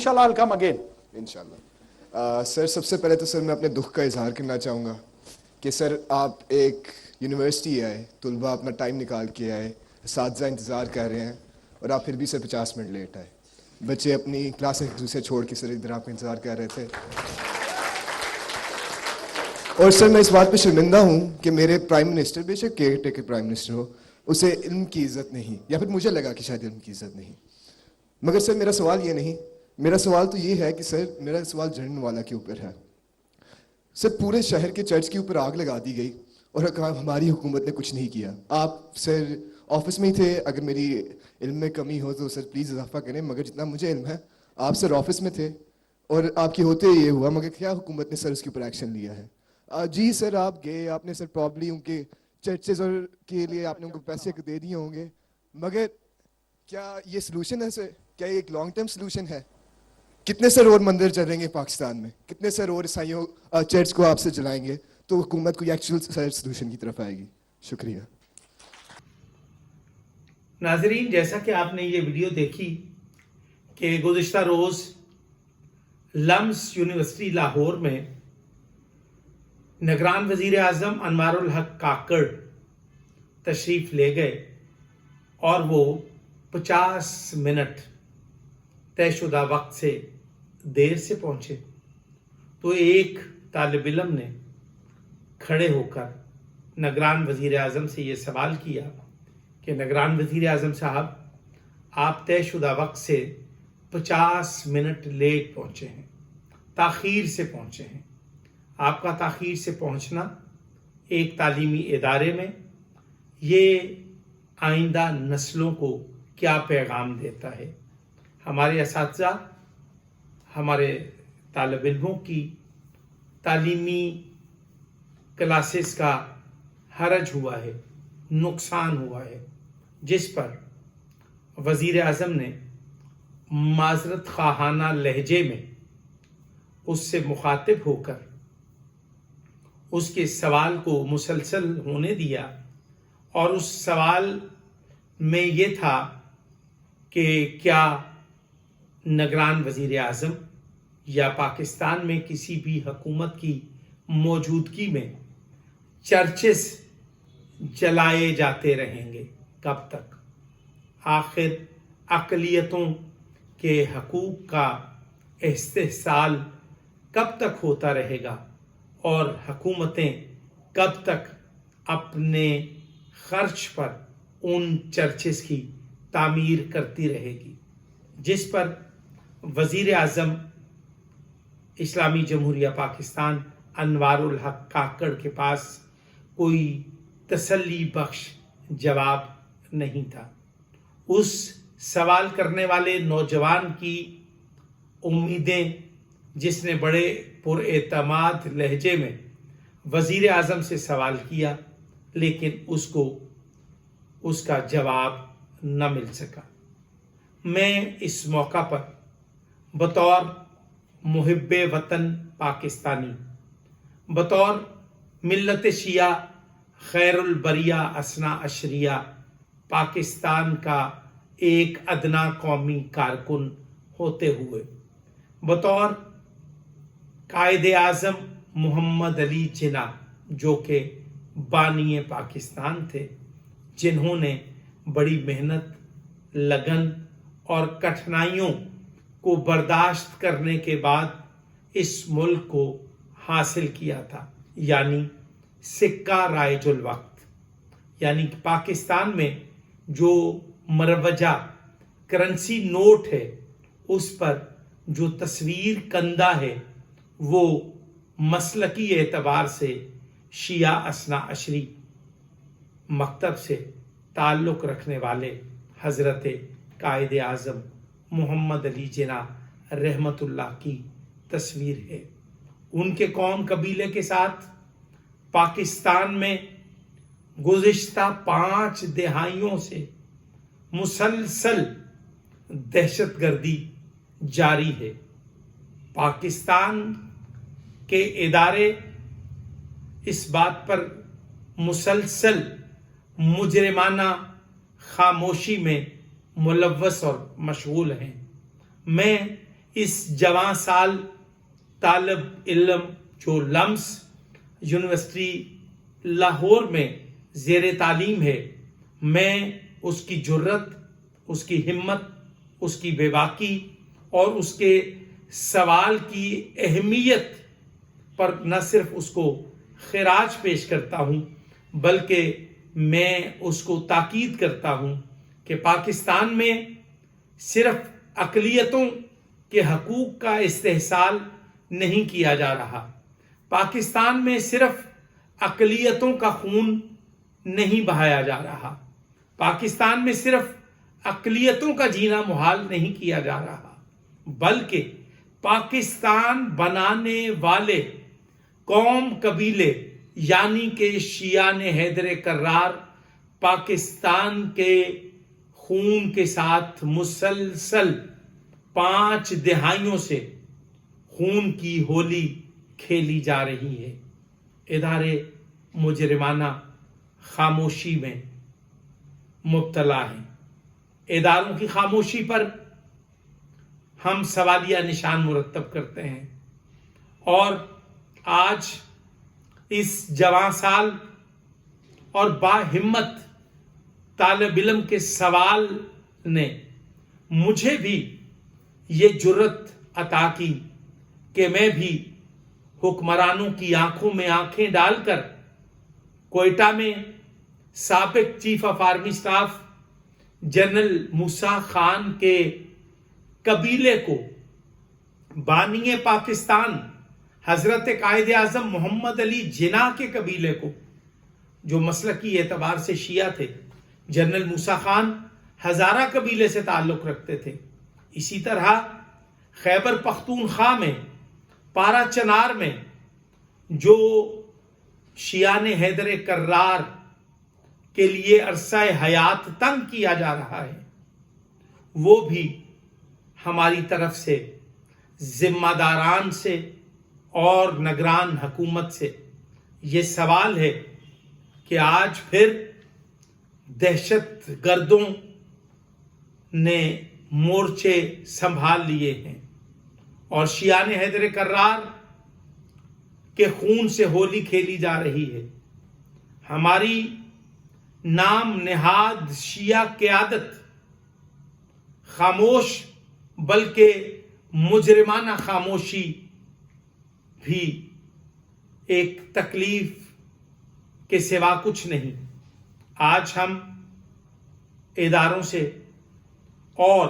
Inshallah, I'll come again. انشاءاللہ سر سب سے پہلے تو سر میں اپنے دکھ کا اظہار کرنا چاہوں گا کہ سر آپ ایک یونیورسٹی آئے، طلباء اپنا ٹائم نکال کے آئے، اساتذہ انتظار کر رہے ہیں اور آپ پھر بھی سر 50 منٹ لیٹ آئے. بچے اپنی کلاسیں ایک دوسرے چھوڑ کے سر ادھر آپ کا انتظار کر رہے تھے. اور سر میں اس بات پہ شرمندہ ہوں کہ میرے پرائم منسٹر، بے شک کیئر ٹیکر پرائم منسٹر ہو، اسے علم کی عزت نہیں، یا پھر مجھے لگا کہ شاید علم کی عزت نہیں. مگر سر میرا سوال یہ نہیں، میرا سوال تو یہ ہے کہ سر میرا سوال جنرل والا کے اوپر ہے. سر پورے شہر کے چرچ کے اوپر آگ لگا دی گئی اور ہماری حکومت نے کچھ نہیں کیا. آپ سر آفس میں ہی تھے، اگر میری علم میں کمی ہو تو سر پلیز اضافہ کریں، مگر جتنا مجھے علم ہے آپ سر آفس میں تھے اور آپ کے ہوتے یہ ہوا، مگر کیا حکومت نے سر اس کے اوپر ایکشن لیا ہے؟ جی سر آپ گئے، آپ نے سر پرابلی ان کے چرچز اور کے لیے آپ نے ان کو پیسے دے دیے ہوں گے، مگر کیا یہ سلوشن ہے سر؟ کیا یہ ایک لانگ ٹرم سلوشن ہے؟ کتنے سر اور مندر چلیں گے پاکستان میں؟ کتنے سر اور عیسائیوں چرچ کو آپ سے جلائیں گے تو حکومت کوئی ایکچوئل سر سلوشن کی طرف آئے گی؟ شکریہ. ناظرین، جیسا کہ آپ نے یہ ویڈیو دیکھی کہ گزشتہ روز لمس یونیورسٹی لاہور میں نگران وزیر اعظم انوار الحق کاکڑ تشریف لے گئے اور وہ 50 منٹ طے شدہ وقت سے دیر سے پہنچے. تو ایک طالب علم نے کھڑے ہو کر نگران وزیر اعظم سے یہ سوال کیا کہ نگران وزیر اعظم صاحب، آپ طے شدہ وقت سے 50 منٹ لیٹ پہنچے ہیں، تاخیر سے پہنچے ہیں. آپ کا تاخیر سے پہنچنا ایک تعلیمی ادارے میں یہ آئندہ نسلوں کو کیا پیغام دیتا ہے؟ ہمارے اساتذہ، ہمارے طالب علموں کی تعلیمی کلاسز کا حرج ہوا ہے، نقصان ہوا ہے، جس پر وزیر اعظم نے معذرت خواہانہ لہجے میں اس سے مخاطب ہو کر اس کے سوال کو مسلسل ہونے دیا. اور اس سوال میں یہ تھا کہ کیا نگران وزیر اعظم یا پاکستان میں کسی بھی حکومت کی موجودگی میں چرچز جلائے جاتے رہیں گے؟ کب تک؟ آخر اقلیتوں کے حقوق کا استحصال کب تک ہوتا رہے گا اور حکومتیں کب تک اپنے خرچ پر ان چرچز کی تعمیر کرتی رہے گی؟ جس پر وزیر اعظم اسلامی جمہوریہ پاکستان انوار الحق کاکڑ کے پاس کوئی تسلی بخش جواب نہیں تھا. اس سوال کرنے والے نوجوان کی امیدیں، جس نے بڑے پر اعتماد لہجے میں وزیر اعظم سے سوال کیا، لیکن اس کو اس کا جواب نہ مل سکا. میں اس موقع پر بطور محب وطن پاکستانی، بطور ملت شیعہ خیر البریہ اثنا عشریہ پاکستان کا ایک ادنا قومی کارکن ہوتے ہوئے، بطور قائد اعظم محمد علی جناح جو کہ بانی پاکستان تھے، جنہوں نے بڑی محنت، لگن اور کٹھنائیوں کو برداشت کرنے کے بعد اس ملک کو حاصل کیا تھا، یعنی سکہ رائج الوقت، یعنی کہ پاکستان میں جو مروجہ کرنسی نوٹ ہے اس پر جو تصویر کندہ ہے وہ مسلکی اعتبار سے شیعہ اثنا عشری مکتب سے تعلق رکھنے والے حضرت قائد اعظم محمد علی جناح رحمت اللہ کی تصویر ہے. ان کے قوم قبیلے کے ساتھ پاکستان میں گزشتہ 5 دہائیوں سے مسلسل دہشت گردی جاری ہے. پاکستان کے ادارے اس بات پر مسلسل مجرمانہ خاموشی میں ملوث اور مشغول ہیں. میں اس جوان سال طالب علم جو لمس یونیورسٹی لاہور میں زیر تعلیم ہے، میں اس کی جرت، اس کی ہمت، اس کی بے باکی اور اس کے سوال کی اہمیت پر نہ صرف اس کو خراج پیش کرتا ہوں، بلکہ میں اس کو تاکید کرتا ہوں کہ پاکستان میں صرف اقلیتوں کے حقوق کا استحصال نہیں کیا جا رہا، پاکستان میں صرف اقلیتوں کا خون نہیں بہایا جا رہا، پاکستان میں صرف اقلیتوں کا جینا محال نہیں کیا جا رہا، بلکہ پاکستان بنانے والے قوم قبیلے یعنی کہ شیعان حیدر کرار پاکستان کے خون کے ساتھ مسلسل 5 دہائیوں سے خون کی ہولی کھیلی جا رہی ہے۔ ادارے مجرمانہ خاموشی میں مبتلا ہیں۔ اداروں کی خاموشی پر ہم سوالیہ نشان مرتب کرتے ہیں، اور آج اس جوان سال اور باہمت طالب علم کے سوال نے مجھے بھی یہ جرت عطا کی کہ میں بھی حکمرانوں کی آنکھوں میں آنکھیں ڈال کر کوئٹہ میں سابق chief of army staff general Musa Khan کے قبیلے کو، بانی پاکستان حضرت قائد اعظم محمد علی جناح کے قبیلے کو، جو مسلکی اعتبار سے شیعہ تھے، جنرل موسیٰ خان ہزارہ قبیلے سے تعلق رکھتے تھے، اسی طرح خیبر پختونخوا میں پارا چنار میں جو شیعان حیدر کرار کے لیے عرصہ حیات تنگ کیا جا رہا ہے، وہ بھی ہماری طرف سے ذمہ داران سے اور نگران حکومت سے یہ سوال ہے کہ آج پھر دہشت گردوں نے مورچے سنبھال لیے ہیں اور شیعان حیدر کرار کے خون سے ہولی کھیلی جا رہی ہے۔ ہماری نام نہاد شیعہ قیادت خاموش بلکہ مجرمانہ خاموشی بھی ایک تکلیف کے سوا کچھ نہیں۔ آج ہم اداروں سے اور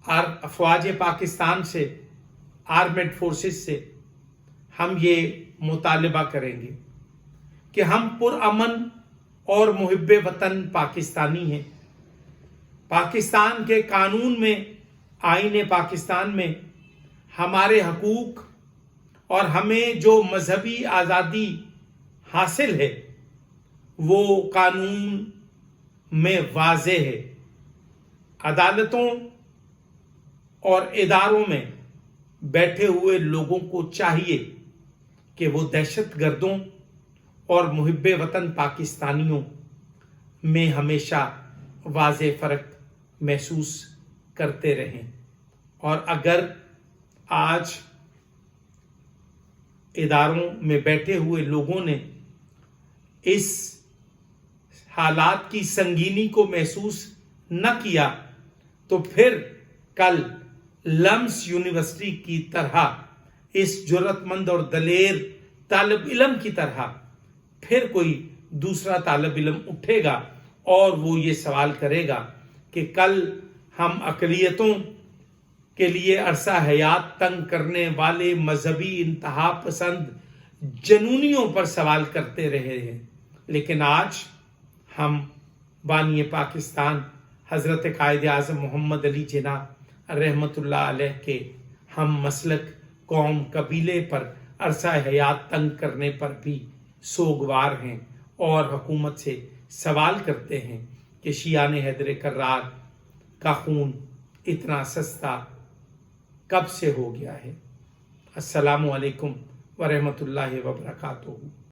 افواج پاکستان سے، آرمڈ فورسز سے ہم یہ مطالبہ کریں گے کہ ہم پرامن اور محب وطن پاکستانی ہیں۔ پاکستان کے قانون میں، آئین پاکستان میں ہمارے حقوق اور ہمیں جو مذہبی آزادی حاصل ہے وہ قانون میں واضح ہے۔ عدالتوں اور اداروں میں بیٹھے ہوئے لوگوں کو چاہیے کہ وہ دہشت گردوں اور محب وطن پاکستانیوں میں ہمیشہ واضح فرق محسوس کرتے رہیں، اور اگر آج اداروں میں بیٹھے ہوئے لوگوں نے اس حالات کی سنگینی کو محسوس نہ کیا تو پھر کل لمس یونیورسٹی کی طرح اس جرت مند اور دلیر طالب علم کی طرح پھر کوئی دوسرا طالب علم اٹھے گا اور وہ یہ سوال کرے گا کہ کل ہم اقلیتوں کے لیے عرصہ حیات تنگ کرنے والے مذہبی انتہا پسند جنونیوں پر سوال کرتے رہے ہیں، لیکن آج ہم بانی پاکستان حضرت قائد اعظم محمد علی جناح رحمۃ اللہ علیہ کے ہم مسلک قوم قبیلے پر عرصہ حیات تنگ کرنے پر بھی سوگوار ہیں اور حکومت سے سوال کرتے ہیں کہ شیعان حیدر کرار کا خون اتنا سستا کب سے ہو گیا ہے۔ السلام علیکم ورحمۃ اللہ وبرکاتہ۔